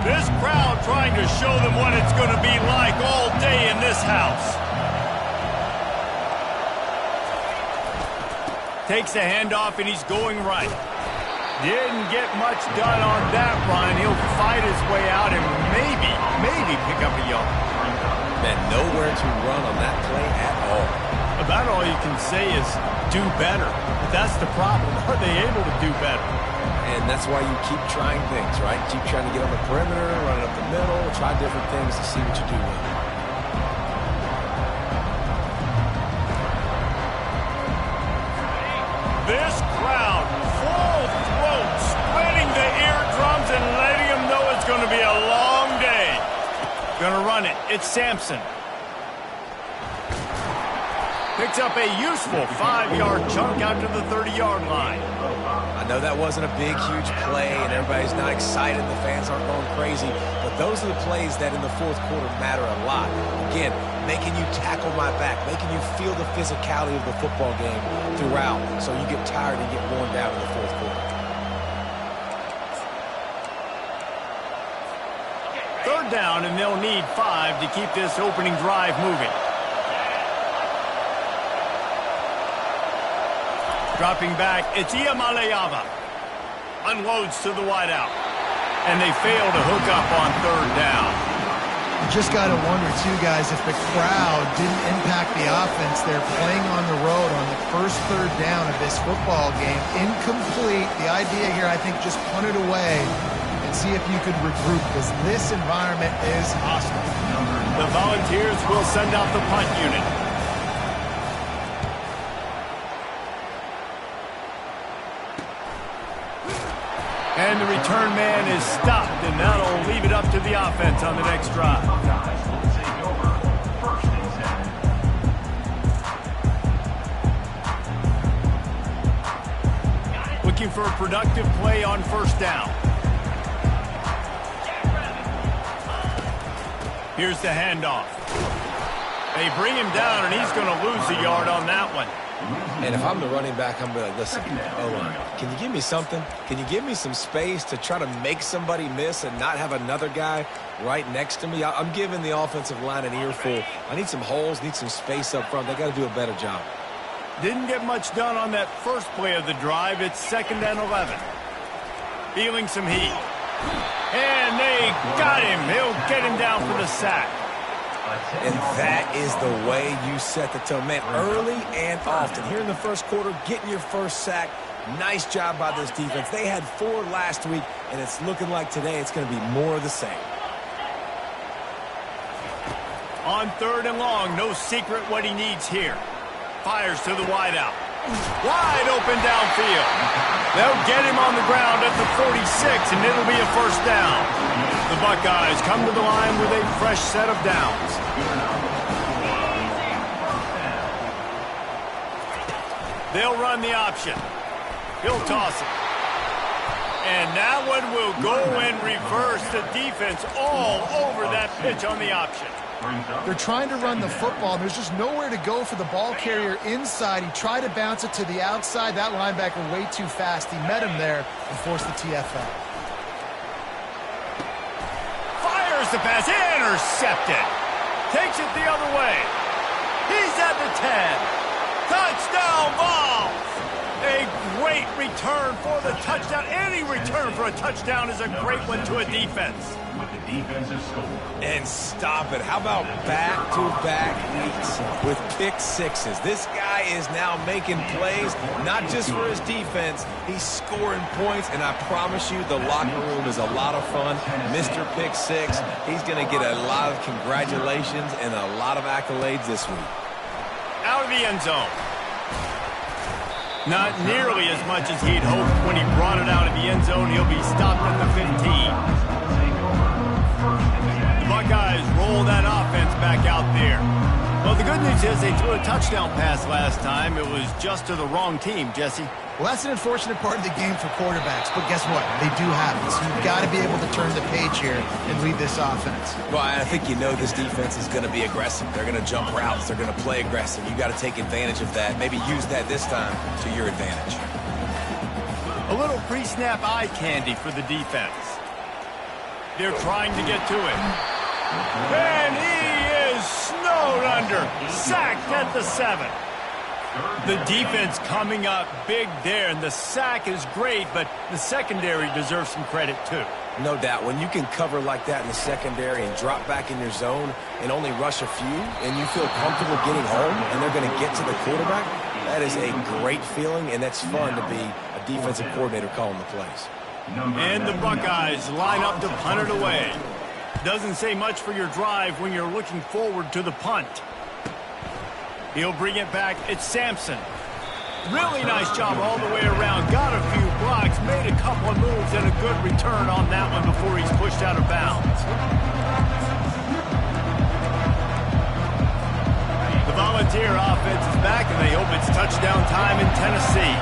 This crowd trying to show them what it's going to be like all day in this house. Takes the handoff, and he's going right. Didn't get much done on that run. He'll fight his way out and maybe pick up a yard. Man, nowhere to run on that play at all. About all you can say is do better. But that's the problem. Are they able to do better? And that's why you keep trying things, right? Keep trying to get on the perimeter, run it up the middle, try different things to see what you do with it. This crowd, full throat, spreading the eardrums and letting them know it's going to be a long day. Gonna run it. It's Sampson. Picks up a useful 5-yard chunk out to the 30-yard line. I know that wasn't a big, huge play, and everybody's not excited. The fans aren't going crazy. But those are the plays that in the fourth quarter matter a lot. Again, making you tackle my back, making you feel the physicality of the football game throughout, so you get tired and get worn down in the fourth quarter. Third down, and they'll need 5 to keep this opening drive moving. Dropping back, it's Iamaleava. Unloads to the wideout. And they fail to hook up on third down. You just got to wonder, too, guys, if the crowd didn't impact the offense. They're playing on the road on the first third down of this football game. Incomplete. The idea here, I think, just punt it away and see if you could regroup, because this environment is hostile. The Volunteers will send out the punt unit. And the return man is stopped, and that'll leave it up to the offense on the next drive. Looking for a productive play on first down. Here's the handoff. They bring him down, and he's going to lose a yard on that one. And if I'm the running back, I'm going to be like, listen, can you give me something? Can you give me some space to try to make somebody miss and not have another guy right next to me? I'm giving the offensive line an earful. I need some holes, need some space up front. They got to do a better job. Didn't get much done on that first play of the drive. It's 2nd and 11. Feeling some heat. And they got him. He'll get him down for the sack. And that is the way you set the tone. Man, early and often. Here in the first quarter, getting your first sack. Nice job by this defense. They had 4 last week, and it's looking like today it's going to be more of the same. On 3rd and long, no secret what he needs here. Fires to the wideout. Wide open downfield. They'll get him on the ground at the 46, and it'll be a first down. The Buckeyes come to the line with a fresh set of downs. They'll run the option. He'll toss it. And that one will go in reverse. The defense all over that pitch on the option. They're trying to run the football. There's just nowhere to go for the ball carrier inside. He tried to bounce it to the outside. That linebacker way too fast. He met him there and forced the TFL. Fires the pass. Intercepted. Takes it the other way. He's at the 10. Touchdown ball. A great return for the touchdown. Any return for a touchdown is a great one to a defense. And stop it. How about back-to-back weeks with pick sixes? This guy is now making plays, not just for his defense. He's scoring points, and I promise you the locker room is a lot of fun. Mr. Pick Six, he's going to get a lot of congratulations and a lot of accolades this week. Out of the end zone. Not nearly as much as he'd hoped when he brought it out of the end zone. He'll be stopped at the 15. The Buckeyes roll that offense back out there. Well, the good news is they threw a touchdown pass last time. It was just to the wrong team, Jesse. Well, that's an unfortunate part of the game for quarterbacks, but guess what? They do have it, so you've got to be able to turn the page here and lead this offense. Well, I think you know this defense is going to be aggressive. They're going to jump routes. They're going to play aggressive. You got to take advantage of that. Maybe use that this time to your advantage. A little pre-snap eye candy for the defense. They're trying to get to him. And he is snowed under. Sacked at the 7. The defense coming up big there, and the sack is great, but the secondary deserves some credit too. No doubt. When you can cover like that in the secondary and drop back in your zone and only rush a few, and you feel comfortable getting home, and they're going to get to the quarterback, that is a great feeling, and that's fun to be a defensive coordinator calling the plays. And the Buckeyes line up to punt it away. Doesn't say much for your drive when you're looking forward to the punt. He'll bring it back. It's Sampson. Really nice job all the way around. Got a few blocks, made a couple of moves, and a good return on that one before he's pushed out of bounds. The Volunteer offense is back, and they hope it's touchdown time in Tennessee.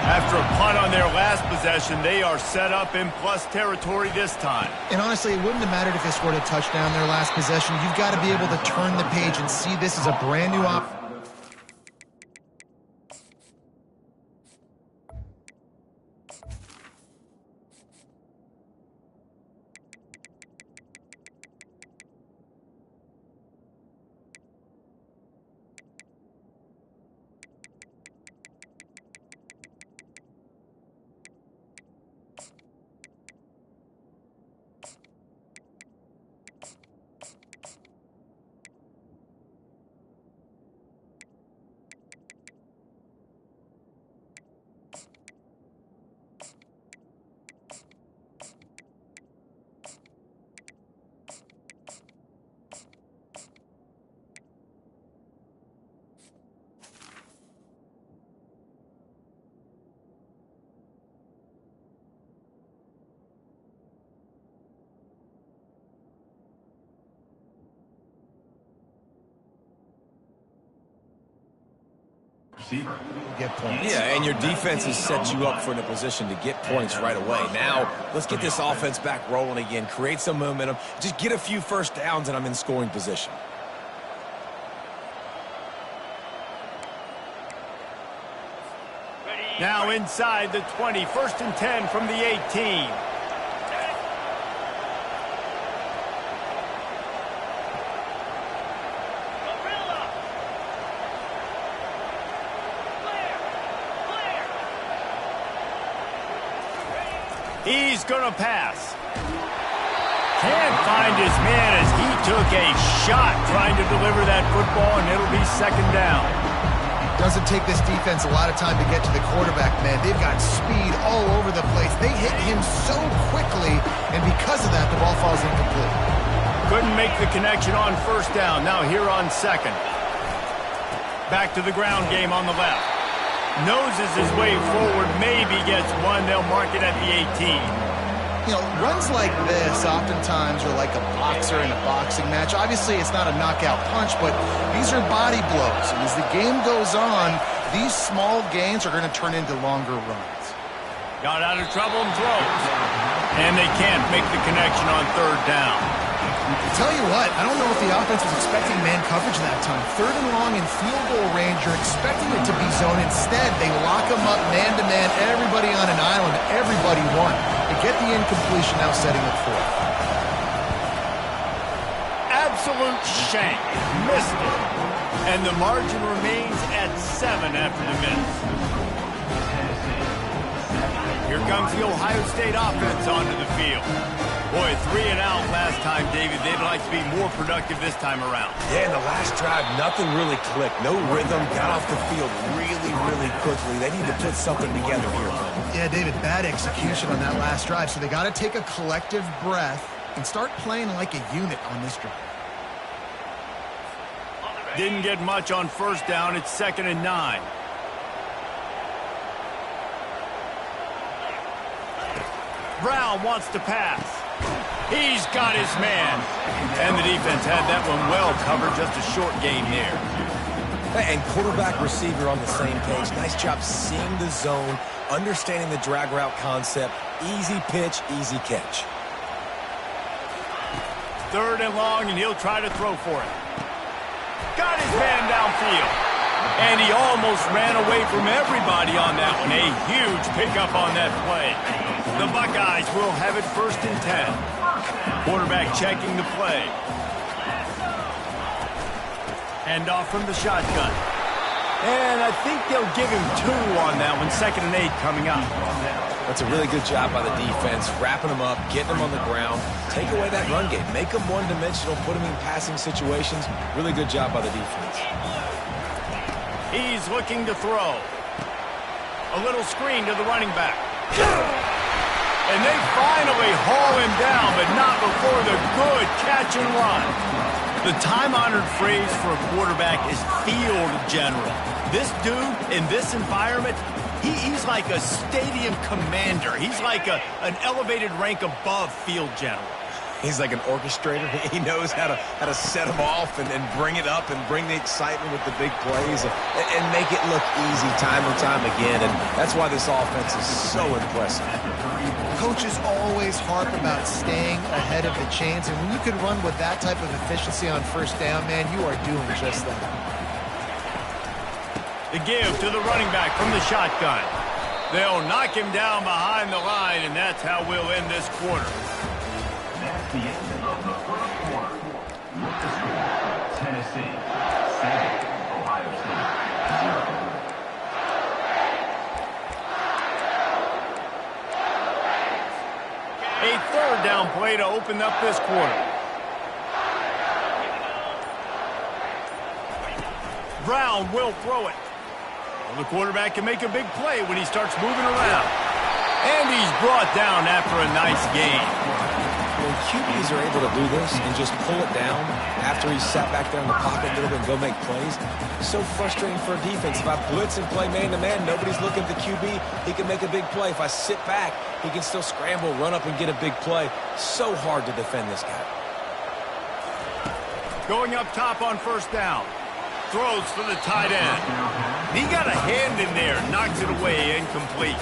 After a punt on their last possession, they are set up in plus territory this time. And honestly, it wouldn't have mattered if they scored a touchdown their last possession. You've got to be able to turn the page and see this as a brand new offense. Get points. Yeah, and your defense has set you up for in a position to get points right away. Now, let's get this offense back rolling again, create some momentum, just get a few first downs, and I'm in scoring position. Now inside the 20, 1st and 10 from the 18. He's going to pass. Can't find his man as he took a shot trying to deliver that football, and it'll be 2nd down. Doesn't take this defense a lot of time to get to the quarterback, man. They've got speed all over the place. They hit him so quickly, and because of that, the ball falls incomplete. Couldn't make the connection on 1st down. Now here on 2nd. Back to the ground game on the left. Noses his way forward, maybe gets one. They'll mark it at the 18. You know, runs like this oftentimes are like a boxer in a boxing match. Obviously, it's not a knockout punch, but these are body blows. And as the game goes on, these small gains are going to turn into longer runs. Got out of trouble and throws. And they can't make the connection on 3rd down. Tell you what, I don't know if the offense was expecting man coverage that time. 3rd and long in field goal range, you're expecting it to be zone. Instead, they lock them up man-to-man, everybody on an island, everybody won. They get the incompletion, now setting it 4th. Absolute shank. Missed it. And the margin remains at 7 after the miss. Here comes the Ohio State offense onto the field. Boy, 3 and out last time, David. They'd like to be more productive this time around. Yeah, in the last drive, nothing really clicked. No rhythm, got off the field really, really quickly. They need to put something together here. Yeah, David, bad execution on that last drive, so they got to take a collective breath and start playing like a unit on this drive. Didn't get much on 1st down. It's 2nd and 9. Brown wants to pass. He's got his man. And the defense had that one well covered. Just a short gain there. And quarterback, receiver on the same page. Nice job seeing the zone, understanding the drag route concept. Easy pitch, easy catch. 3rd and long, and he'll try to throw for it. Got his man downfield. And he almost ran away from everybody on that one. A huge pickup on that play. The Buckeyes will have it 1st and 10. Quarterback checking the play. Handoff from the shotgun. And I think they'll give him 2 on that one. 2nd and 8 coming up. That's a really good job by the defense, wrapping them up, getting them on the ground. Take away that run game. Make them one-dimensional, put them in passing situations. Really good job by the defense. He's looking to throw. A little screen to the running back. And they finally haul him down, but not before the good catch and run. The time-honored phrase for a quarterback is field general. This dude, in this environment, he's like a stadium commander. He's like an elevated rank above field general. He's like an orchestrator. He knows how to set them off and bring it up and bring the excitement with the big plays and make it look easy time and time again. And that's why this offense is so impressive. Coaches always harp about staying ahead of the chains, and when you can run with that type of efficiency on 1st down, man, you are doing just that. The give to the running back from the shotgun. They'll knock him down behind the line, and that's how we'll end this quarter. That's the end of the 1st quarter. With the score, Tennessee 7, Ohio State 0. A 3rd down play to open up this quarter. Brown will throw it. Well, the quarterback can make a big play when he starts moving around. And he's brought down after a nice gain. When QBs are able to do this and just pull it down after he's sat back there in the pocket a little bit and go make plays, it's so frustrating for a defense. If I blitz and play man-to-man, nobody's looking at the QB, he can make a big play. If I sit back, he can still scramble, run up, and get a big play. So hard to defend this guy. Going up top on 1st down. Throws for the tight end. He got a hand in there, knocks it away, incomplete.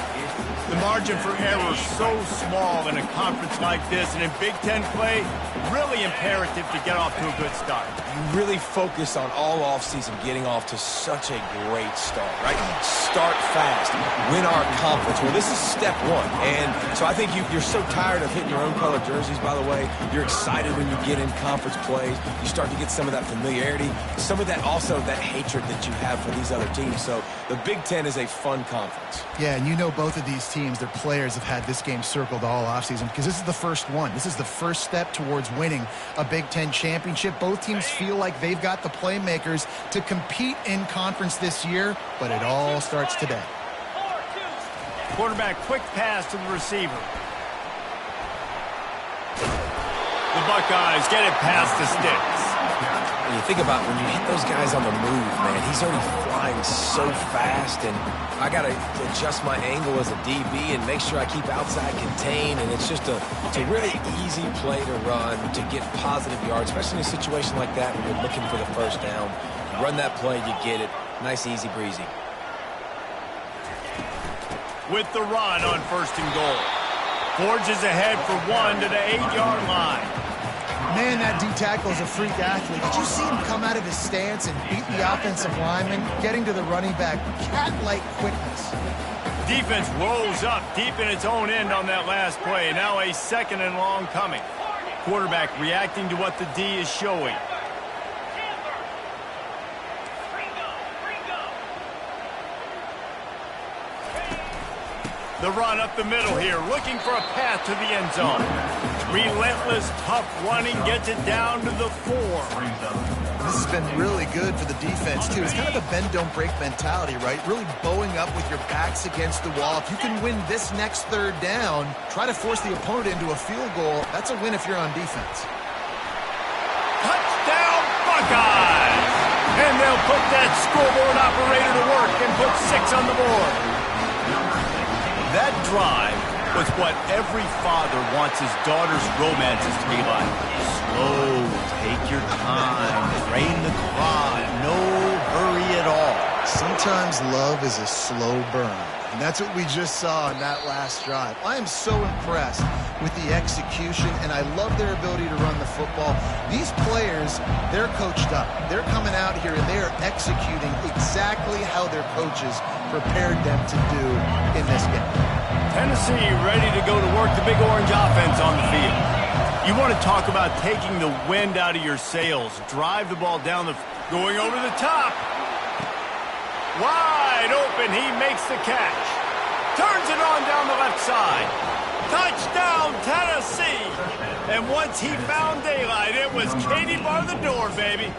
The margin for error so small in a conference like this, and in Big Ten play, really imperative to get off to a good start. You really focus on all offseason getting off to such a great start, right? Start fast, win our conference. Well, this is step 1, and so I think you're so tired of hitting your own color jerseys, by the way. You're excited when you get in conference plays. You start to get some of that familiarity, some of that also that hatred that you have for these other teams. So the Big Ten is a fun conference. Yeah, and you know both of these teams, their players have had this game circled all offseason because this is the first one. This is the first step towards winning a Big Ten championship. Both teams feel like they've got the playmakers to compete in conference this year, but it all starts today. Quarterback quick pass to the receiver. The Buckeyes get it past the sticks. When you think about when you hit those guys on the move, man, he's already flying so fast, and I got to adjust my angle as a DB and make sure I keep outside contained, and it's just a really easy play to run to get positive yards, especially in a situation like that when you're looking for the 1st down. You run that play, you get it. Nice, easy breezy. With the run on 1st and goal. Forges ahead for 1 to the 8-yard line. Man, that D-tackle is a freak athlete. Did you see him come out of his stance and beat the offensive lineman, getting to the running back? Cat-like quickness. Defense rolls up deep in its own end on that last play. Now a 2nd and long coming. Quarterback reacting to what the D is showing. The run up the middle here, looking for a path to the end zone. Relentless, tough running, gets it down to the 4. This has been really good for the defense, too. It's kind of a bend-don't-break mentality, right? Really bowing up with your backs against the wall. If you can win this next 3rd down, try to force the opponent into a field goal. That's a win if you're on defense. Touchdown, Buckeyes! And they'll put that scoreboard operator to work and put 6 on the board. That drive was what every father wants his daughter's romances to be like. Slow, take your time, drain the clock, no hurry at Sometimes love is a slow burn, and that's what we just saw in that last drive. I am so impressed with the execution, and I love their ability to run the football. These players, they're coached up. They're coming out here, and they are executing exactly how their coaches prepared them to do in this game. Tennessee ready to go to work the Big Orange offense on the field. You want to talk about taking the wind out of your sails. Drive the ball down going over the top. Wide open, he makes the catch. Turns it on down the left side. Touchdown, Tennessee! And once he found daylight, it was Katie bar the door, baby.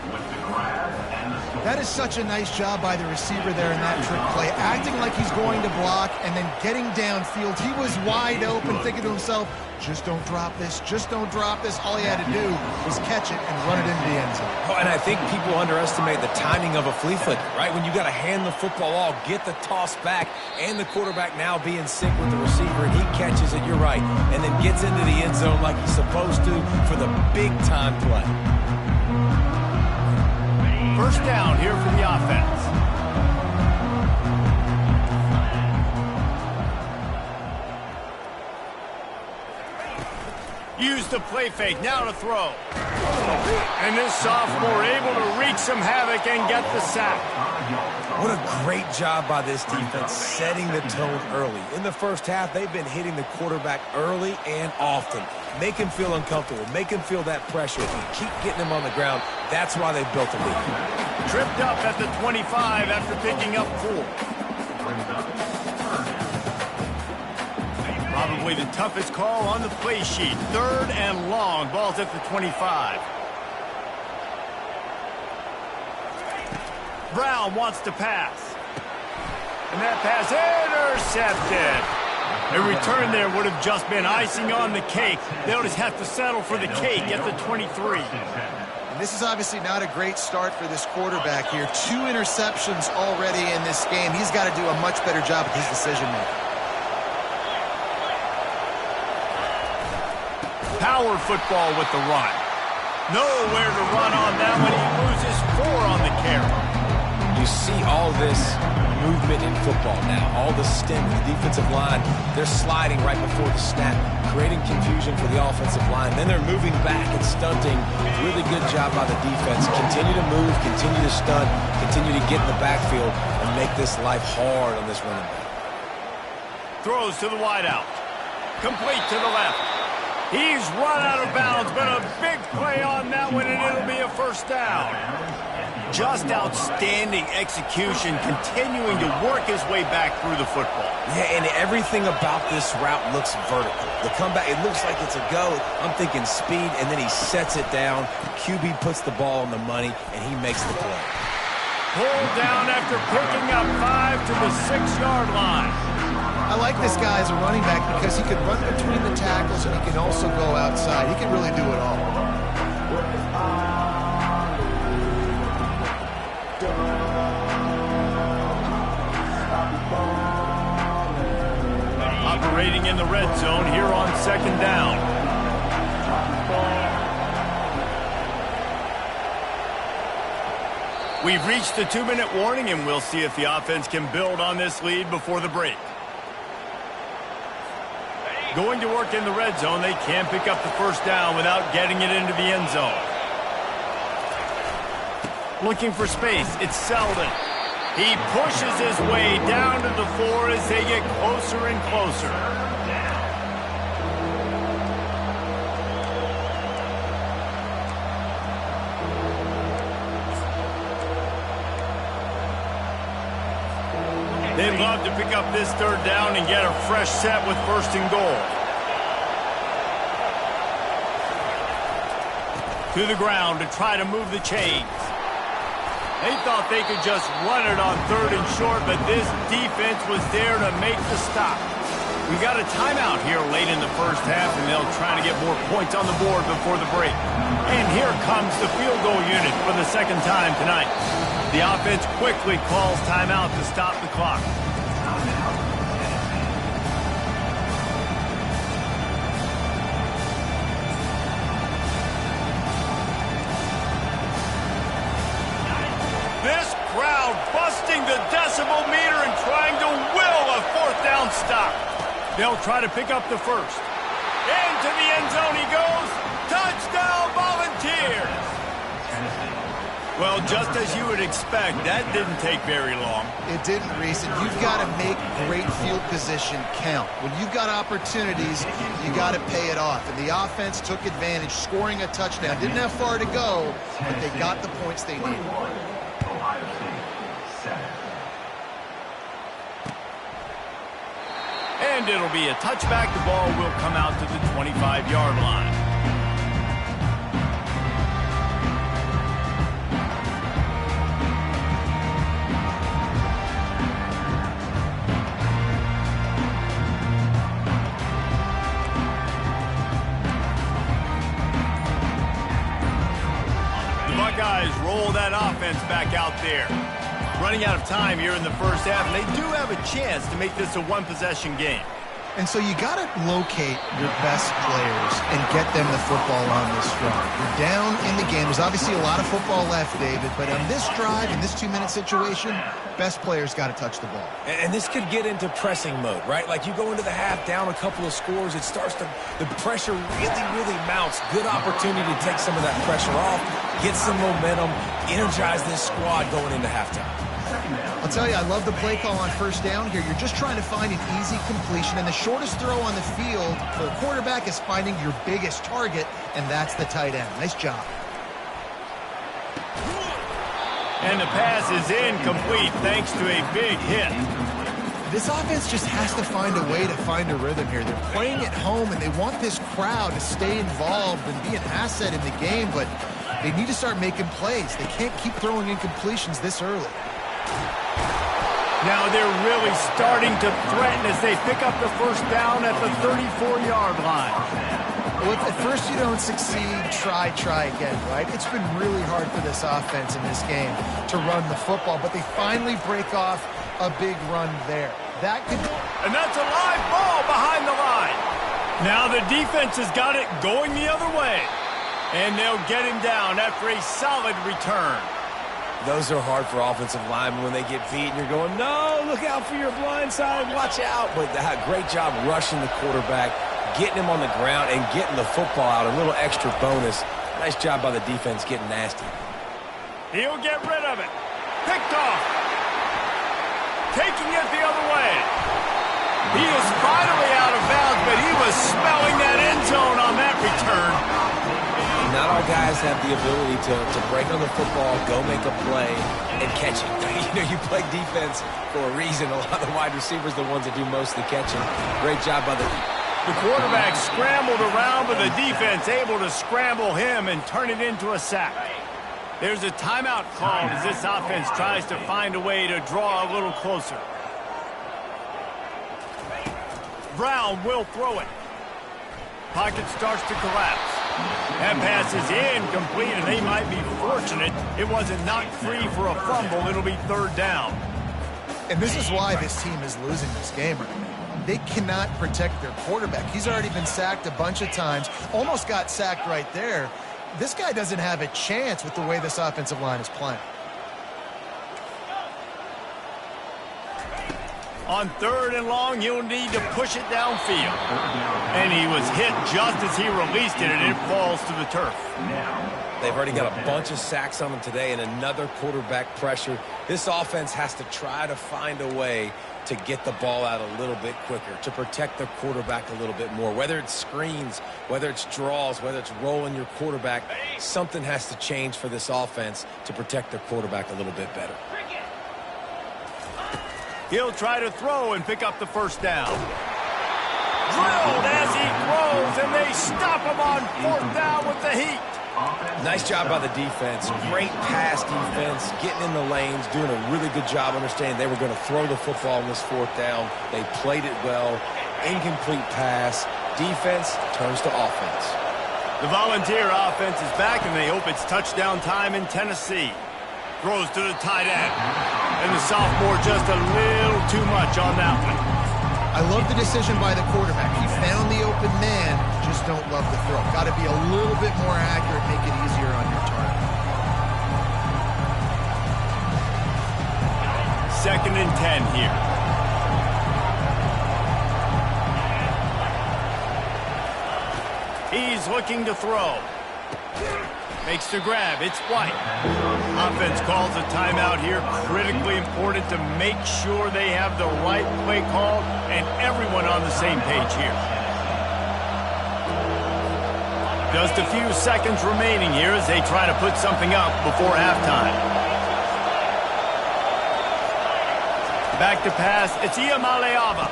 That is such a nice job by the receiver there in that trick play, acting like he's going to block and then getting downfield. He was wide open, thinking to himself, just don't drop this, just don't drop this. All he had to do was catch it and run it into the end zone. Oh, and I think people underestimate the timing of a flea flicker, right? When you got to hand the football off, get the toss back, and the quarterback now be in sync with the receiver, and he catches it, you're right, and then gets into the end zone like he's supposed to for the big-time play. First down here for the offense. Use the play fake, now to throw. And this sophomore able to wreak some havoc and get the sack. What a great job by this defense setting the tone early. In the first half, they've been hitting the quarterback early and often. Make him feel uncomfortable. Make him feel that pressure. Keep getting him on the ground. That's why they've built a lead. Tripped up at the 25 after picking up 4. Probably the toughest call on the play sheet. 3rd and long. Ball's at the 25. Brown wants to pass. And that pass intercepted. A return there would have just been icing on the cake. They'll just have to settle for the cake at the 23. And this is obviously not a great start for this quarterback here. 2 interceptions already in this game. He's got to do a much better job with his decision-making. Power football with the run. Nowhere to run on that one. He loses 4 on the carry. You see all this movement in football now. All the stem, the defensive line, they're sliding right before the snap, creating confusion for the offensive line. Then they're moving back and stunting. Really good job by the defense. Continue to move, continue to stunt, continue to get in the backfield and make this life hard on this running back. Throws to the wideout. Complete to the left. He's run out of bounds, but a big play on that one, and it'll be a first down. Just outstanding execution, continuing to work his way back through the football. Yeah, and everything about this route looks vertical. The comeback, it looks like it's a go. I'm thinking speed, and then he sets it down. QB puts the ball on the money, and he makes the play. Pulled down after picking up 5 to the 6-yard line. I like this guy as a running back because he can run between the tackles and he can also go outside. He can really do it all. Operating in the red zone here on 2nd down. We've reached the 2-minute warning, and we'll see if the offense can build on this lead before the break. Going to work in the red zone, they can't pick up the first down without getting it into the end zone. Looking for space, it's Selden. He pushes his way down to the 4 as they get closer and closer. They'd love to pick up this 3rd down and get a fresh set with 1st and goal. To the ground to try to move the chains. They thought they could just run it on 3rd and short, but this defense was there to make the stop. We got a timeout here late in the first half, and they'll try to get more points on the board before the break. And here comes the field goal unit for the 2nd time tonight. The offense quickly calls timeout to stop the clock. This crowd busting the decimal decibel meter and trying to will a fourth down stop. They'll try to pick up the first. Into the end zone he goes. Touchdown, Volunteers. Well, just as you would expect, that didn't take very long. It didn't, Reese, and you've got to make great field position count. When you've got opportunities, you got to pay it off. And the offense took advantage, scoring a touchdown. Didn't have far to go, but they got the points they needed. Ohio State, 7. And it'll be a touchback. The ball will come out to the 25-yard line. Buckeyes roll that offense back out there. Running out of time here in the first half, and they do have a chance to make this a one-possession game. And so you got to locate your best players and get them the football on this drive. You're down in the game. There's obviously a lot of football left, David, but on this drive, in this 2-minute situation, best players got to touch the ball. And this could get into pressing mode, right? Like you go into the half down a couple of scores, the pressure really mounts. Good opportunity to take some of that pressure off, get some momentum, energize this squad going into halftime. I'll tell you, I love the play call on first down here. You're just trying to find an easy completion, and the shortest throw on the field for a quarterback is finding your biggest target, and that's the tight end. Nice job. And the pass is incomplete thanks to a big hit. This offense just has to find a way to find a rhythm here. They're playing at home, and they want this crowd to stay involved and be an asset in the game, but they need to start making plays. They can't keep throwing incompletions this early. Now they're really starting to threaten as they pick up the first down at the 34-yard line. Well, if at first you don't succeed, try again, right? It's been really hard for this offense in this game to run the football, but they finally break off a big run there. That could... And that's a live ball behind the line. Now the defense has got it going the other way. And they'll get him down after a solid return. Those are hard for offensive linemen when they get beat and you're going, no, look out for your blind side, watch out. But great job rushing the quarterback, getting him on the ground, and getting the football out, a little extra bonus. Nice job by the defense getting nasty. He'll get rid of it. Picked off. Taking it the other way. He is finally out of bounds, but he was smelling that end zone on that return. Not all guys have the ability to break on the football, go make a play, and catch it. You play defense for a reason. A lot of the wide receivers are the ones that do most of the catching. Great job by the quarterback scrambled around, but the defense able to scramble him and turn it into a sack. There's a timeout called as this offense tries to find a way to draw a little closer. Brown will throw it. Pocket starts to collapse. That pass is incomplete, and they might be fortunate it wasn't knocked free for a fumble. It'll be third down. And this is why this team is losing this game right now. They cannot protect their quarterback. He's already been sacked a bunch of times, almost got sacked right there. This guy doesn't have a chance with the way this offensive line is playing. On third and long, he'll need to push it downfield. And he was hit just as he released it, and it falls to the turf. They've already got a bunch of sacks on them today and another quarterback pressure. This offense has to try to find a way to get the ball out a little bit quicker, to protect their quarterback a little bit more. Whether it's screens, whether it's draws, whether it's rolling your quarterback, something has to change for this offense to protect their quarterback a little bit better. He'll try to throw and pick up the first down. Drilled as he throws, and they stop him on fourth down with the heat. Nice job by the defense. Great pass defense, getting in the lanes, doing a really good job understanding they were going to throw the football in this fourth down. They played it well. Incomplete pass. Defense turns to offense. The Volunteer offense is back, and they hope it's touchdown time in Tennessee. Throws to the tight end. And the sophomore just a little too much on that one. I love the decision by the quarterback. He found the open man, just don't love the throw. Got to be a little bit more accurate, make it easier on your target. 2nd and 10 here. He's looking to throw. Makes the grab. It's White. Offense calls a timeout here. Critically important to make sure they have the right play called and everyone on the same page here. Just a few seconds remaining here as they try to put something up before halftime. Back to pass. It's Iamaleava.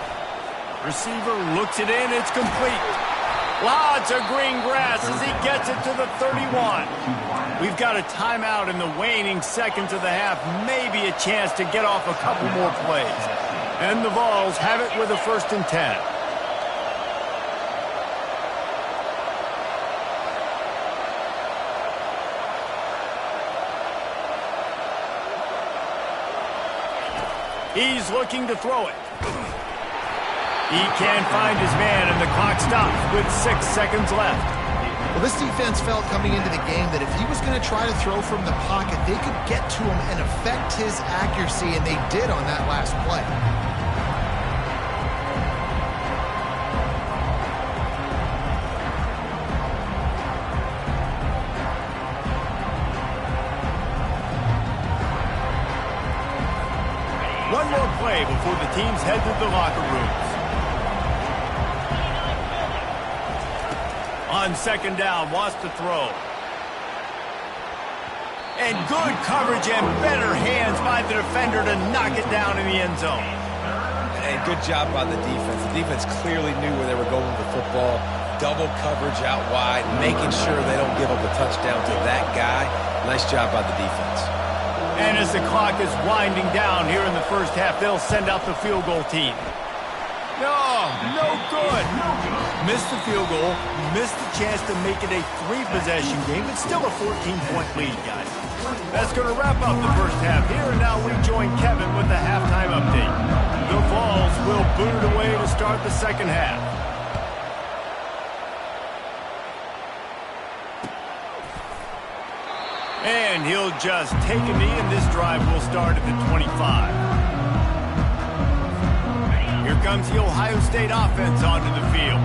Receiver looks it in. It's complete. Lots of green grass as he gets it to the 31. We've got a timeout in the waning seconds of the half. Maybe a chance to get off a couple more plays. And the Vols have it with a 1st and 10. He's looking to throw it. He can't find his man, and the clock stops with 6 seconds left. Well, this defense felt coming into the game that if he was going to try to throw from the pocket, they could get to him and affect his accuracy, and they did on that last play. One more play before the teams head to the locker rooms. On 2nd down, wants to throw. And good coverage and better hands by the defender to knock it down in the end zone. And good job by the defense. The defense clearly knew where they were going with the football. Double coverage out wide, making sure they don't give up a touchdown to that guy. Nice job by the defense. And as the clock is winding down here in the 1st half, they'll send out the field goal team. No good. Missed the field goal, missed the chance to make it a 3-possession game. It's still a 14-point lead, guys. That's going to wrap up the 1st half here, and now we join Kevin with the halftime update. The Vols will boot it away to start the 2nd half. And he'll just take a knee, and this drive will start at the 25. Here comes the Ohio State offense onto the field.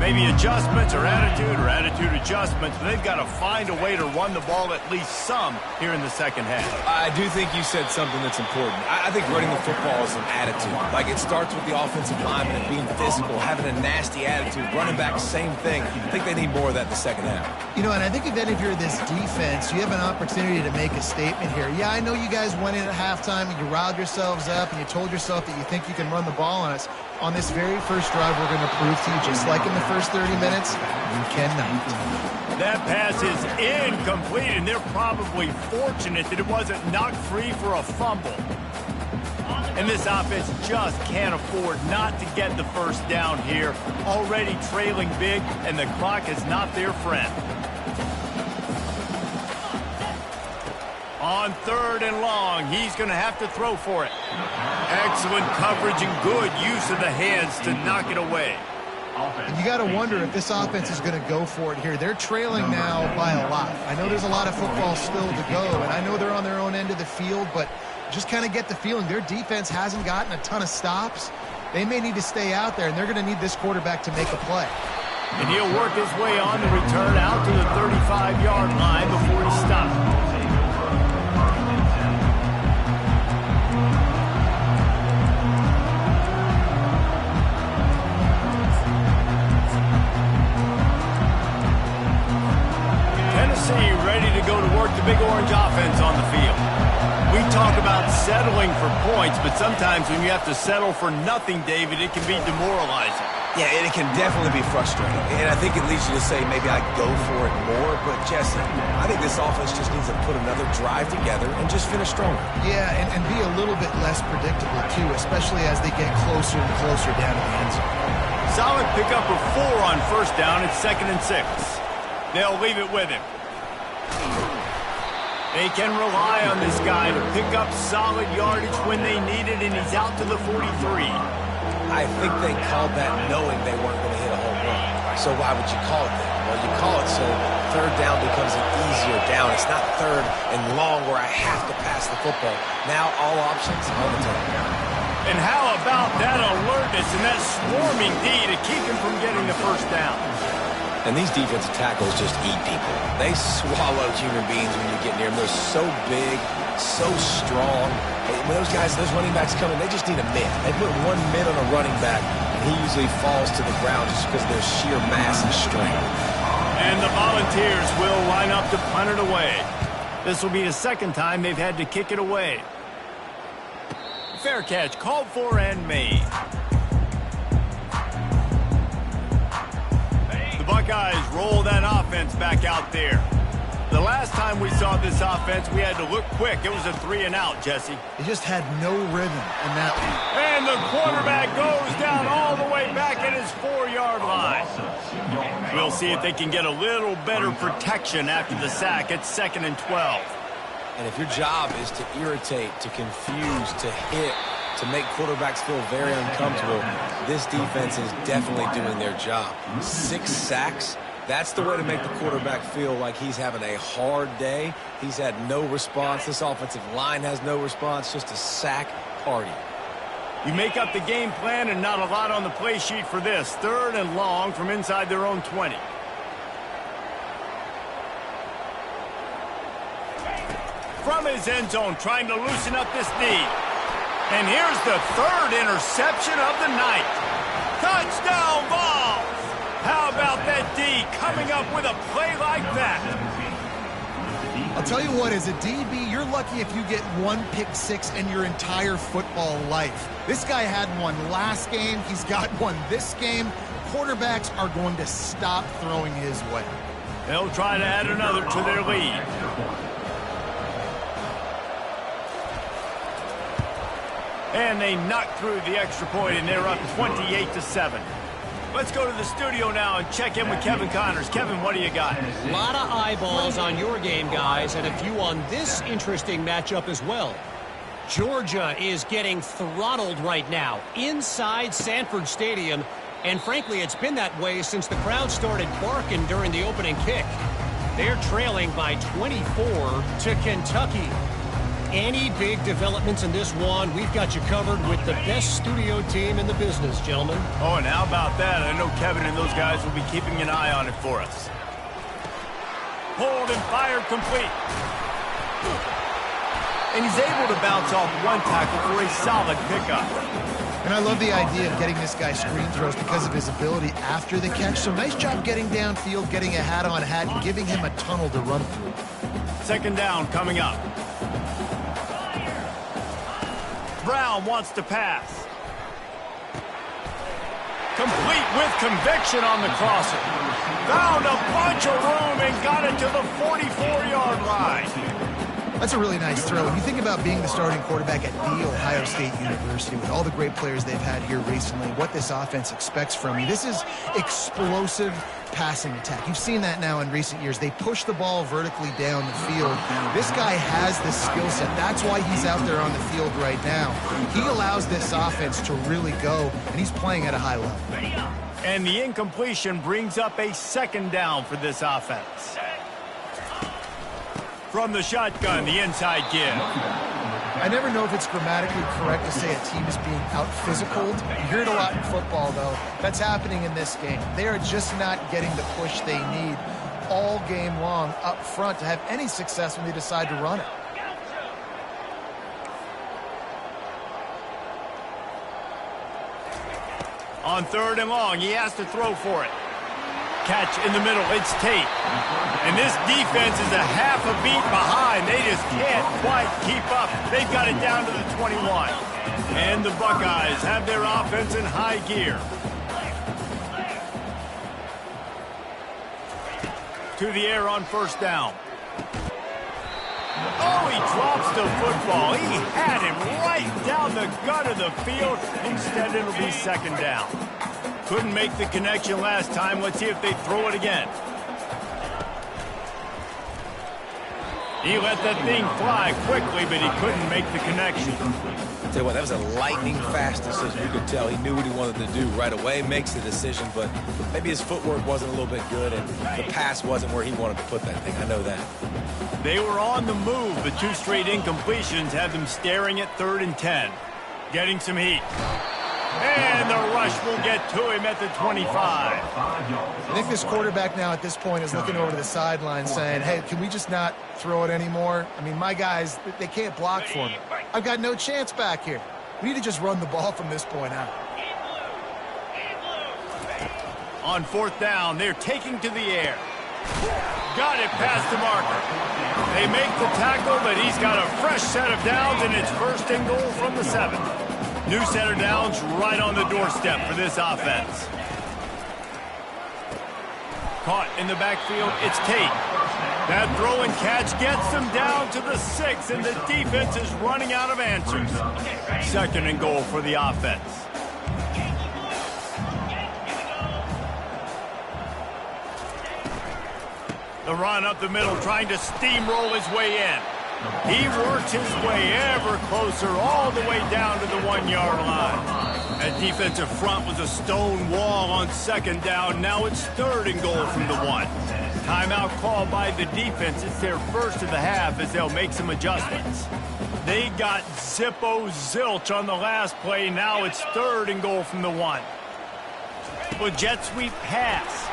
Maybe adjustments or attitude adjustments, but they've got to find a way to run the ball at least some here in the 2nd half. I do think you said something that's important. I think running the football is an attitude. Like, it starts with the offensive lineman and being physical, having a nasty attitude. Running back, same thing. I think they need more of that in the 2nd half. You know, and I think if you're this defense, you have an opportunity to make a statement here. Yeah, I know you guys went in at halftime and you riled yourselves up and you told yourself that you think you can run the ball on us. On this very first drive, we're going to prove to you, just like in the first 30 minutes, you cannot. That pass is incomplete, and they're probably fortunate that it wasn't knocked free for a fumble. And this offense just can't afford not to get the 1st down here. Already trailing big, and the clock is not their friend. On 3rd and long, he's going to have to throw for it. Excellent coverage and good use of the hands to knock it away. And you got to wonder if this offense is going to go for it here. They're trailing now by a lot. I know there's a lot of football still to go, and I know they're on their own end of the field, but just kind of get the feeling their defense hasn't gotten a ton of stops. They may need to stay out there, and they're going to need this quarterback to make a play. And he'll work his way on the return out to the 35-yard line before he stops. Ready to go to work the big orange offense on the field. We talk about settling for points, but sometimes when you have to settle for nothing, David, it can be demoralizing. Yeah, and it can definitely be frustrating. And I think it leads you to say maybe I'd go for it more. But, Jesse, I think this offense just needs to put another drive together and just finish stronger. Yeah, and be a little bit less predictable, too, especially as they get closer and closer down to the end zone. Solid pickup of 4 on 1st down. It's 2nd and 6. They'll leave it with him. They can rely on this guy to pick up solid yardage when they need it, and he's out to the 43. I think they called that knowing they weren't going to hit a home run. So why would you call it that? Well, you call it so third down becomes an easier down. It's not third and long where I have to pass the football. Now all options on the table. And how about that alertness and that swarming D to keep him from getting the first down? And these defensive tackles just eat people. They swallow human beings when you get near them. They're so big, so strong. And when those guys, those running backs come in, they just need a mid. They put one mid on a running back, and he usually falls to the ground just because of their sheer mass and strength. And the Volunteers will line up to punt it away. This will be the second time they've had to kick it away. Fair catch, called for and made. The Buckeyes roll that offense back out there. The last time we saw this offense, we had to look quick. It was a 3-and-out, Jesse. They just had no rhythm in that one. And the quarterback goes down all the way back at his 4-yard line. We'll see if they can get a little better protection after the sack. It's 2nd and 12. And if your job is to irritate, to confuse, to hit, to make quarterbacks feel very uncomfortable, this defense is definitely doing their job. 6 sacks, that's the way to make the quarterback feel like he's having a hard day. He's had no response. This offensive line has no response, just a sack party. You make up the game plan and not a lot on the play sheet for this. 3rd and long from inside their own 20. From his end zone, trying to loosen up this knee. And here's the 3rd interception of the night. Touchdown ball! How about that D coming up with a play like that? I'll tell you what, as a DB, you're lucky if you get 1 pick six in your entire football life. This guy had one last game. He's got one this game. Quarterbacks are going to stop throwing his way. They'll try to add another to their lead. And they knock through the extra point, and they're up 28-7. Let's go to the studio now and check in with Kevin Connors. Kevin, what do you got? A lot of eyeballs on your game, guys, and a few on this interesting matchup as well. Georgia is getting throttled right now inside Sanford Stadium, and frankly, it's been that way since the crowd started barking during the opening kick. They're trailing by 24 to Kentucky. Any big developments in this one, we've got you covered with the best studio team in the business, gentlemen. Oh, and how about that? I know Kevin and those guys will be keeping an eye on it for us. Pulled and fired complete. And he's able to bounce off one tackle for a solid pickup. And I love the idea of getting this guy screen throws because of his ability after the catch. So nice job getting downfield, getting a hat-on hat, and giving him a tunnel to run through. 2nd down coming up. Brown wants to pass. Complete with conviction on the crosser. Found a bunch of room and got it to the 44-yard line. That's a really nice throw. When you think about being the starting quarterback at The Ohio State University with all the great players they've had here recently, what this offense expects from you, this is explosive passing attack. You've seen that now in recent years. They push the ball vertically down the field. This guy has the skill set. That's why he's out there on the field right now. He allows this offense to really go, and he's playing at a high level. And the incompletion brings up a 2nd down for this offense. From the shotgun, the inside give. I never know if it's grammatically correct to say a team is being out-physicaled. You hear it a lot in football, though. That's happening in this game. They are just not getting the push they need all game long up front to have any success when they decide to run it. On 3rd and long, he has to throw for it. Catch in the middle, it's Tate. And this defense is a half a beat behind. They just can't quite keep up. They've got it down to the 21. And the Buckeyes have their offense in high gear. To the air on 1st down. Oh, he drops the football. He had him right down the gut of the field. Instead, it'll be 2nd down. Couldn't make the connection last time. Let's see if they throw it again. He let that thing fly quickly, but he couldn't make the connection. Tell you what, that was a lightning fast decision. You could tell he knew what he wanted to do right away, makes the decision, but maybe his footwork wasn't a little bit good and the pass wasn't where he wanted to put that thing. I know that. They were on the move, but 2 straight incompletions had them staring at 3rd and 10. Getting some heat. And the rush will get to him at the 25. I think this quarterback now at this point is looking over to the sideline saying, hey, can we just not throw it anymore? I mean, my guys, they can't block for me. I've got no chance back here. We need to just run the ball from this point out. On 4th down, they're taking to the air. Got it past the marker. They make the tackle, but he's got a fresh set of downs, and it's 1st and goal from the 7th. New set of downs right on the doorstep for this offense. Caught in the backfield, it's Tate. That throw and catch gets them down to the 6, and the defense is running out of answers. 2nd and goal for the offense. The run up the middle, trying to steamroll his way in. He works his way ever closer, all the way down to the 1-yard line. That defensive front was a stone wall on 2nd down. Now it's 3rd and goal from the 1. Timeout called by the defense. It's their first of the half as they'll make some adjustments. They got zilch on the last play. Now it's 3rd and goal from the 1. With jet sweep pass.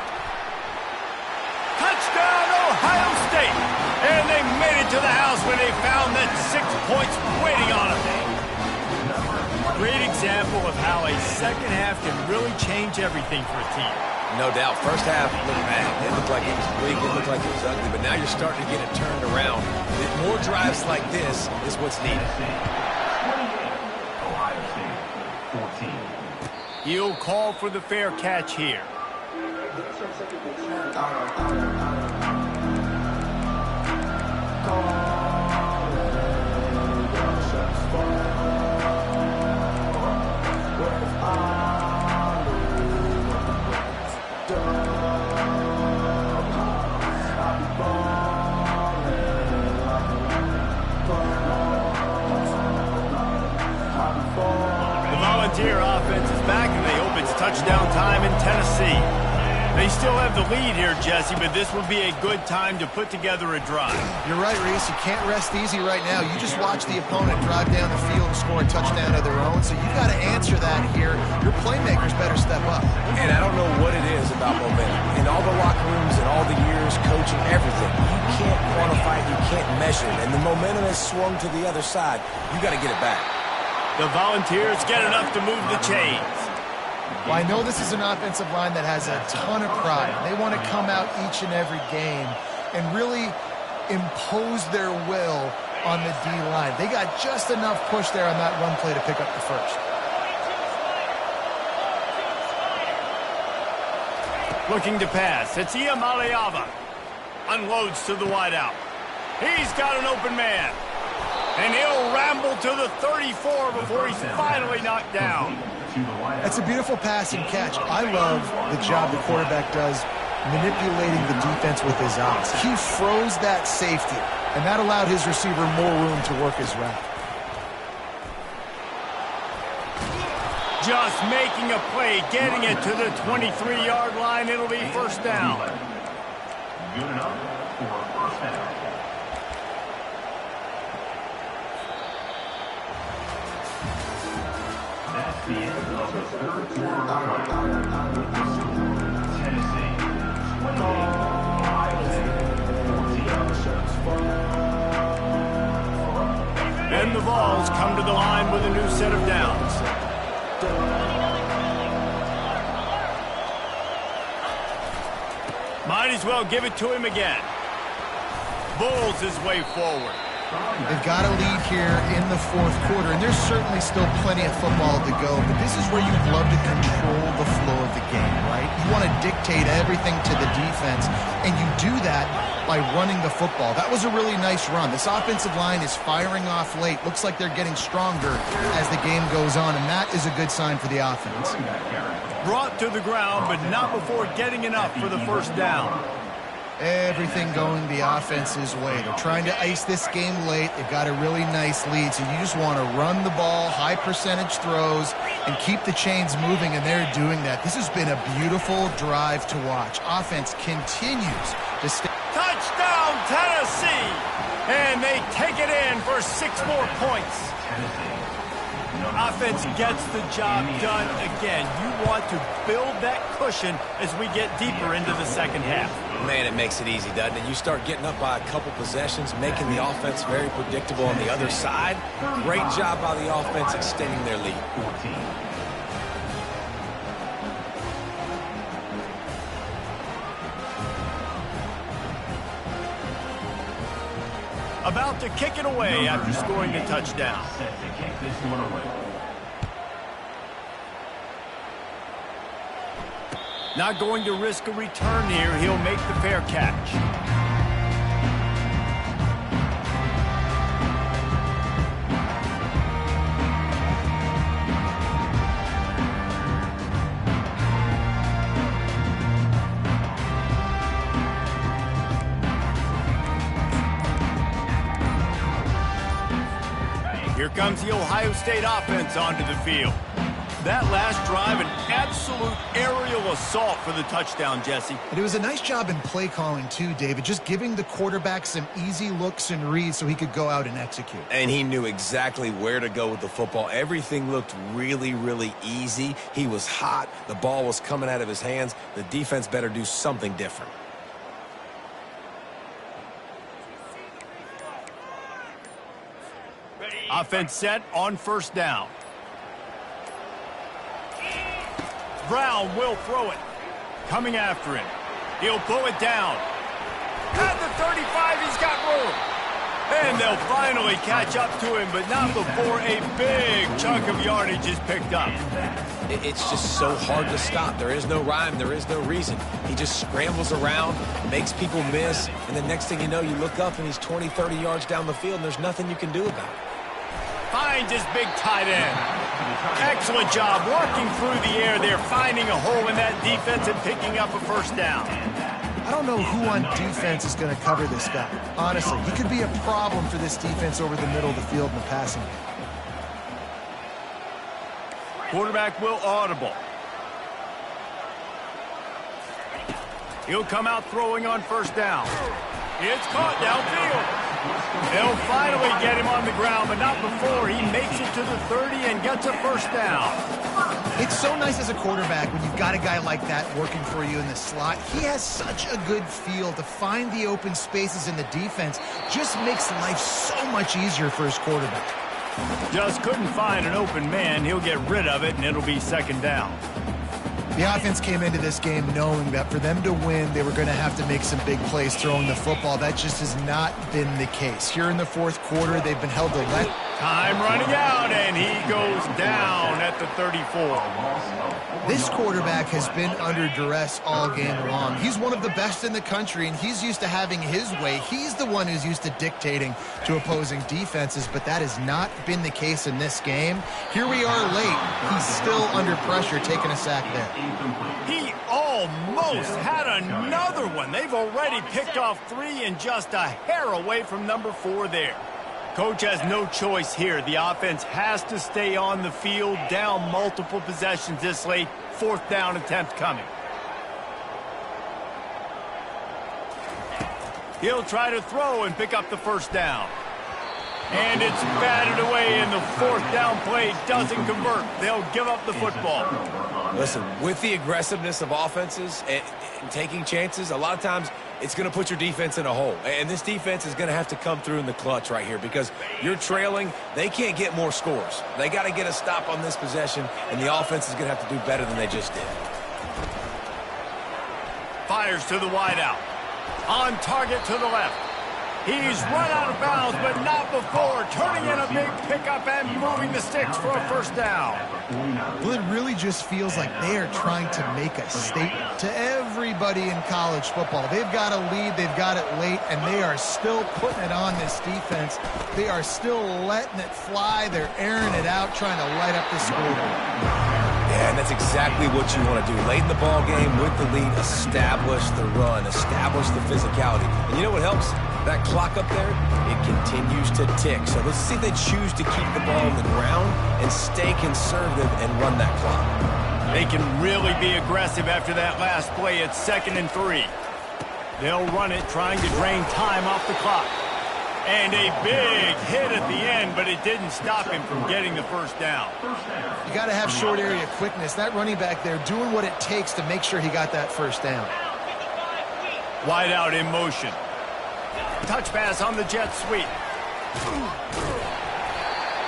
Touchdown, Ohio State! And they made it to the house when they found that 6 points waiting on them. Great example of how a second half can really change everything for a team. No doubt. First half looked bad. It looked like it was weak. It looked like it was ugly. But now you're starting to get it turned around. More drives like this is what's needed. Ohio State, 14. He'll call for the fair catch here. The Volunteer offense is back, and they hope it's touchdown time in Tennessee. They still have the lead here, Jesse, but this would be a good time to put together a drive. You're right, Reese. You can't rest easy right now. You just watch the opponent drive down the field and score a touchdown of their own, so you've got to answer that here. Your playmakers better step up. And I don't know what it is about momentum. In all the locker rooms and all the years, coaching, everything, you can't quantify it, you can't measure it. And the momentum has swung to the other side. You got to get it back. The Volunteers get enough to move the chains. Well, I know this is an offensive line that has a ton of pride. They want to come out each and every game and really impose their will on the D-line. They got just enough push there on that run play to pick up the first. Looking to pass. It's Iamaleava. Unloads to the wideout. He's got an open man. And he'll ramble to the 34 before he's finally knocked down. That's a beautiful pass and catch. I love the job the quarterback does manipulating the defense with his eyes. He froze that safety, and that allowed his receiver more room to work his route. Just making a play, getting it to the 23-yard line. It'll be 1st down. Good enough for a 1st down. That's the end of the 3rd quarter. Tennessee, 28. Ohio State, 14. And the Vols come to the line with a new set of downs. Might as well give it to him again. Bulls his way forward. They've got a lead here in the 4th quarter, and there's certainly still plenty of football to go, but this is where you'd love to control the flow of the game, right? You want to dictate everything to the defense, and you do that by running the football. That was a really nice run. This offensive line is firing off late. Looks like they're getting stronger as the game goes on, and that is a good sign for the offense. Brought to the ground, but not before getting enough for the 1st down. Everything going the offense's way. They're trying to ice this game late. They've got a really nice lead, so you just want to run the ball, high percentage throws, and keep the chains moving, and they're doing that. This has been a beautiful drive to watch. Offense continues to stay. Touchdown, Tennessee! And they take it in for 6 more points. Offense gets the job done again. You want to build that cushion as we get deeper into the second half. Man, it makes it easy, doesn't it? You start getting up by a couple possessions, making the offense very predictable on the other side. Great job by the offense extending their lead. About to kick it away after scoring the touchdown. Set to kick this one away. Not going to risk a return here. He'll make the fair catch. Here comes the Ohio State offense onto the field. That last drive, an absolute aerial assault for the touchdown, Jesse. And it was a nice job in play calling too, David, just giving the quarterback some easy looks and reads so he could go out and execute. And he knew exactly where to go with the football. Everything looked really, really easy. He was hot. The ball was coming out of his hands. The defense better do something different. Offense set on first down. Brown will throw it. Coming after him. He'll pull it down. At the 35, he's got room. And they'll finally catch up to him, but not before a big chunk of yardage is picked up. It's just so hard to stop. There is no rhyme. There is no reason. He just scrambles around, makes people miss, and the next thing you know, you look up and he's 20, 30 yards down the field, and there's nothing you can do about it. Finds his big tight end. Excellent job working through the air there, finding a hole in that defense and picking up a first down. I don't know who on defense is going to cover this guy. Honestly, he could be a problem for this defense over the middle of the field in the passing game. Quarterback will audible. He'll come out throwing on first down. It's caught downfield. They'll finally get him on the ground, but not before he makes it to the 30 and gets a first down. It's so nice as a quarterback when you've got a guy like that working for you in the slot. He has such a good feel to find the open spaces in the defense. Just makes life so much easier for his quarterback. Just couldn't find an open man. He'll get rid of it, and it'll be second down. The offense came into this game knowing that for them to win, they were going to have to make some big plays throwing the football. That just has not been the case. Here in the fourth quarter, they've been held to let. Time running out, and he goes down at the 34. This quarterback has been under duress all game long. He's one of the best in the country, and he's used to having his way. He's the one who's used to dictating to opposing defenses, but that has not been the case in this game. Here we are late. He's still under pressure, taking a sack there. He almost had another one. They've already picked off 3 and just a hair away from number 4 there. Coach has no choice here. The offense has to stay on the field, down multiple possessions this late. Fourth down attempt coming. He'll try to throw and pick up the first down. And it's batted away, and the fourth down play doesn't convert. They'll give up the football. Listen, with the aggressiveness of offenses and taking chances, a lot of times it's going to put your defense in a hole. And this defense is going to have to come through in the clutch right here because you're trailing. They can't get more scores. They got to get a stop on this possession, and the offense is going to have to do better than they just did. Fires to the wideout. On target to the left. He's run out of bounds, but not before turning in a big pickup and moving the sticks for a first down. Well, it really just feels like they are trying to make a statement to everybody in college football. They've got a lead, they've got it late, and they are still putting it on this defense. They are still letting it fly. They're airing it out, trying to light up the scoreboard. Yeah, and that's exactly what you want to do. Late in the ball game with the lead, establish the run, establish the physicality. And you know what helps? That clock up there, it continues to tick. So let's see if they choose to keep the ball on the ground and stay conservative and run that clock. They can really be aggressive after that last play. It's 2nd and 3. They'll run it, trying to drain time off the clock. And a big hit at the end, but it didn't stop him from getting the first down. You got to have short area quickness. That running back there doing what it takes to make sure he got that first down. Wide out in motion. Touch pass on the jet sweep.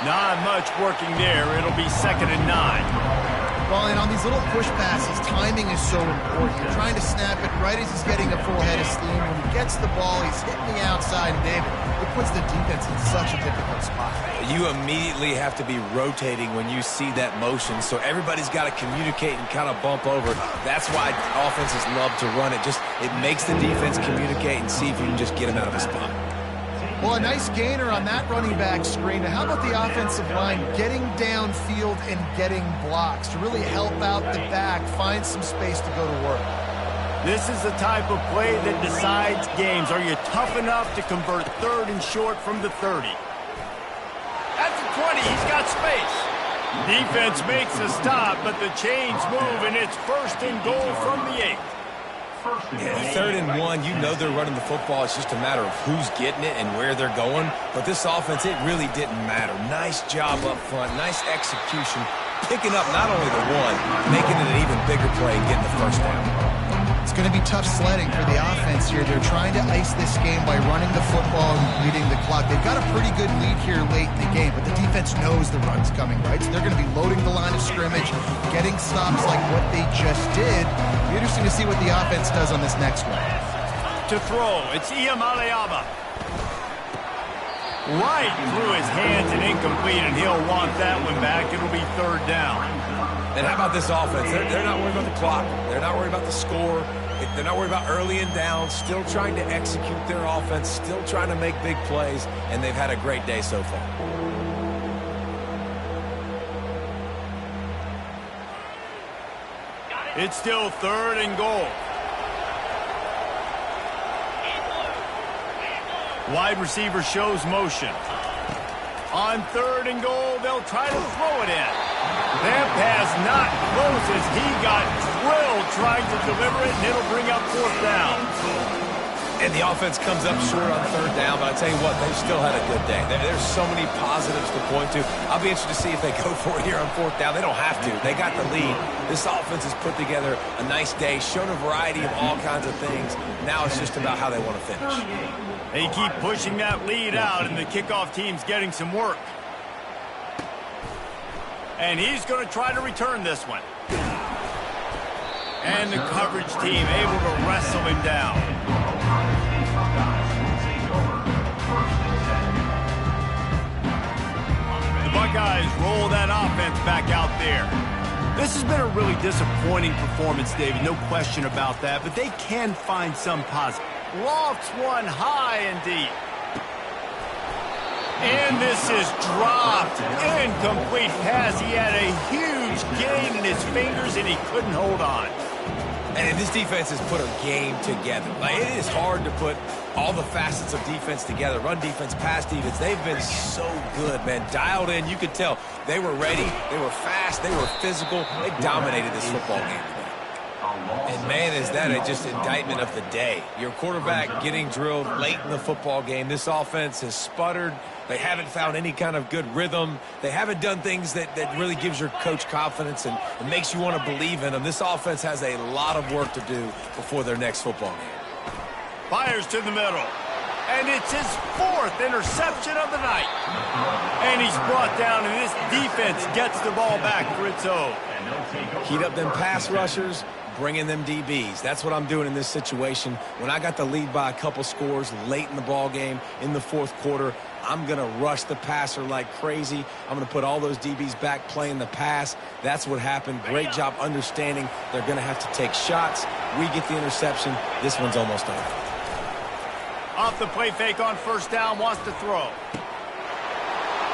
Not much working there. It'll be 2nd and 9. Well, and on these little push passes, timing is so important. You're trying to snap it right as he's getting a full head of steam. When he gets the ball, he's hitting the outside, and David, it puts the defense in such a difficult spot. You immediately have to be rotating when you see that motion, so everybody's got to communicate and kind of bump over. That's why offenses love to run it. It makes the defense communicate and see if you can just get him out of a spot. Well, a nice gainer on that running back screen. How about the offensive line getting downfield and getting blocks to really help out the back, find some space to go to work? This is the type of play that decides games. Are you tough enough to convert 3rd and short from the 30? At the 20, he's got space. Defense makes a stop, but the chains move, and it's 1st and goal from the 8. Yeah, 3rd and 1, you know they're running the football. It's just a matter of who's getting it and where they're going. But this offense, it really didn't matter. Nice job up front, nice execution, picking up not only the one, making it an even bigger play and getting the first down. It's going to be tough sledding for the offense here. They're trying to ice this game by running the football and leading the clock. They've got a pretty good lead here late in the game, but the defense knows the run's coming, right? So they're going to be loading the line of scrimmage, getting stops like what they just did. It'll be interesting to see what the offense does on this next one. To throw, it's Iamaleava. Right through his hands and incomplete, and he'll want that one back. It'll be 3rd down. And how about this offense? They're not worried about the clock. They're not worried about the score. They're not worried about early and down. Still trying to execute their offense. Still trying to make big plays. And they've had a great day so far. It's still 3rd and goal. Wide receiver shows motion. On 3rd and goal, they'll try to throw it in. That pass not close as he got drilled trying to deliver it, and it'll bring up 4th down. And the offense comes up short on 3rd down, but I tell you what, they still had a good day. There's so many positives to point to. I'll be interested to see if they go for it here on 4th down. They don't have to. They got the lead. This offense has put together a nice day, shown a variety of all kinds of things. Now it's just about how they want to finish. They keep pushing that lead out, and the kickoff team's getting some work. And he's going to try to return this one. And the coverage team able to wrestle him down. The Buckeyes roll that offense back out there. This has been a really disappointing performance, David, no question about that, but they can find some positive. Lofts one high and deep. And this is dropped. Incomplete pass. He had a huge gain in his fingers, and he couldn't hold on. And this defense has put a game together. Like, it is hard to put all the facets of defense together. Run defense, pass defense. They've been so good, man. Dialed in. You could tell they were ready. They were fast. They were physical. They dominated this football game today. And, man, is that just indictment of the day. Your quarterback getting drilled late in the football game. This offense has sputtered. They haven't found any kind of good rhythm. They haven't done things that really gives your coach confidence and makes you want to believe in them. This offense has a lot of work to do before their next football game. Fires to the middle. And it's his 4th interception of the night. And he's brought down, and this defense gets the ball back for its own. Heat up them pass rushers, bring in them DBs. That's what I'm doing in this situation. When I got the lead by a couple scores late in the ball game, in the 4th quarter, I'm going to rush the passer like crazy. I'm going to put all those DBs back playing the pass. That's what happened. Great job understanding they're going to have to take shots. We get the interception. This one's almost over. Off the play fake on 1st down, wants to throw.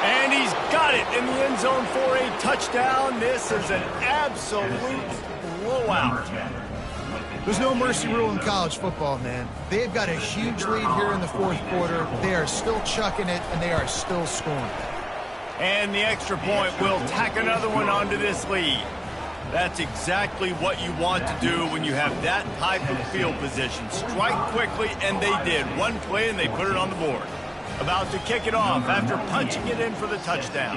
And he's got it in the end zone for a touchdown. This is an absolute blowout. There's no mercy rule in college football, man. They've got a huge lead here in the fourth quarter. They are still chucking it, and they are still scoring. And the extra point will tack another one onto this lead. That's exactly what you want to do when you have that type of field position. Strike quickly, and they did. One play, and they put it on the board. About to kick it off after punching it in for the touchdown.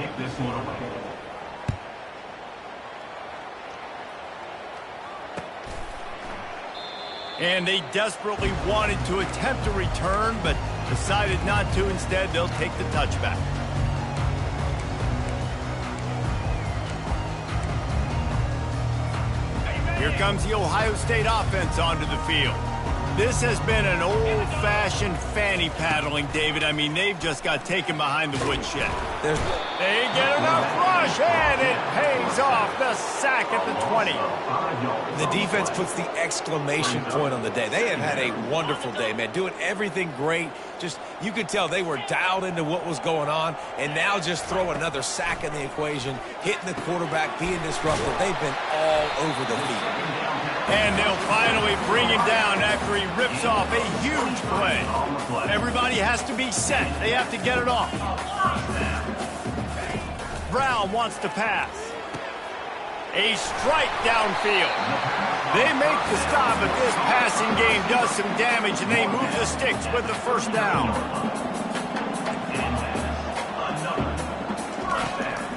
And they desperately wanted to attempt a return, but decided not to. Instead, they'll take the touchback. Here comes the Ohio State offense onto the field. This has been an old-fashioned fanny paddling, David. I mean, they've just got taken behind the woodshed. They get enough rush, and it pays off. The sack at the 20. The defense puts the exclamation point on the day. They have had a wonderful day, man, doing everything great. Just, you could tell they were dialed into what was going on, and now just throw another sack in the equation, hitting the quarterback, being disruptive. They've been all over the field. And they'll finally bring him down after he rips off a huge play. Everybody has to be set. They have to get it off. Brown wants to pass. A strike downfield. They make the stop, but this passing game does some damage, and they move the sticks with the first down.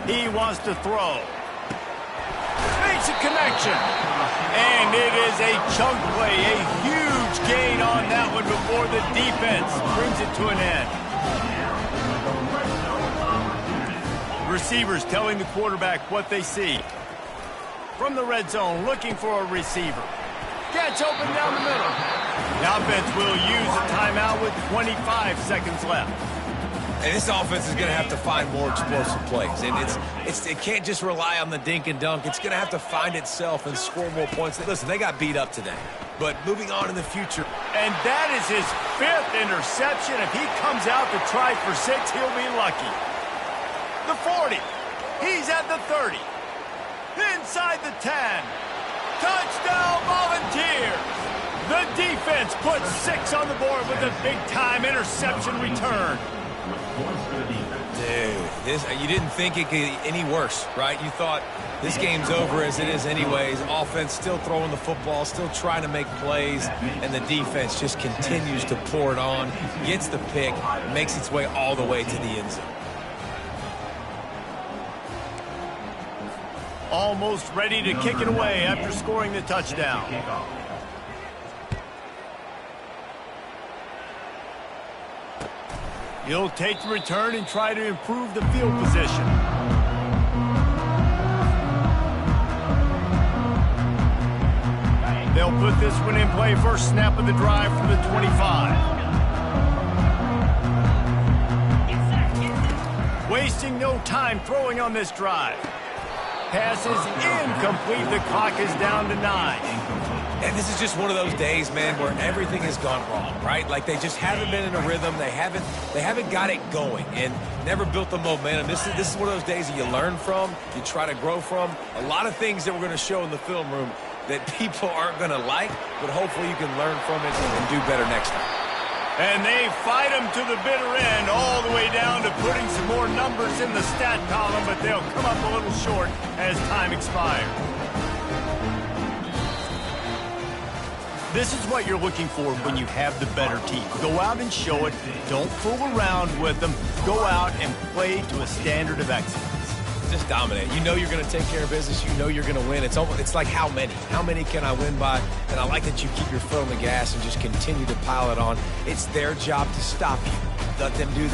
He wants to throw. Makes a connection. And it is a chunk play, a huge gain on that one before the defense brings it to an end. Receivers telling the quarterback what they see. From the red zone, looking for a receiver. Gets open down the middle. The offense will use a timeout with 25 seconds left. And this offense is going to have to find more explosive plays. And it can't just rely on the dink and dunk. It's going to have to find itself and score more points. Listen, they got beat up today. But moving on in the future. And that is his 5th interception. If he comes out to try for 6, he'll be lucky. The 40. He's at the 30. Inside the 10. Touchdown Volunteers. The defense puts 6 on the board with a big-time interception return. Dude, you didn't think it could get any worse, right? You thought this game's over as it is anyways. Offense still throwing the football, still trying to make plays, and the defense just continues to pour it on, gets the pick, makes its way all the way to the end zone. Almost ready to kick it away after scoring the touchdown. He'll take the return and try to improve the field position. They'll put this one in play first snap of the drive from the 25. Wasting no time throwing on this drive. Pass is incomplete. The clock is down to 9. And this is just one of those days, man, where everything has gone wrong, right? Like they just haven't been in a rhythm. They haven't got it going and never built the momentum. This is one of those days that you learn from, you try to grow from. A lot of things that we're going to show in the film room that people aren't going to like, but hopefully you can learn from it and do better next time. And they fight them to the bitter end, all the way down to putting some more numbers in the stat column, but they'll come up a little short as time expires. This is what you're looking for when you have the better team. Go out and show it. Don't fool around with them. Go out and play to a standard of excellence. Just dominate. You know you're going to take care of business. You know you're going to win. It's like how many? How many can I win by? And I like that you keep your foot on the gas and just continue to pile it on. It's their job to stop you. Let them do that.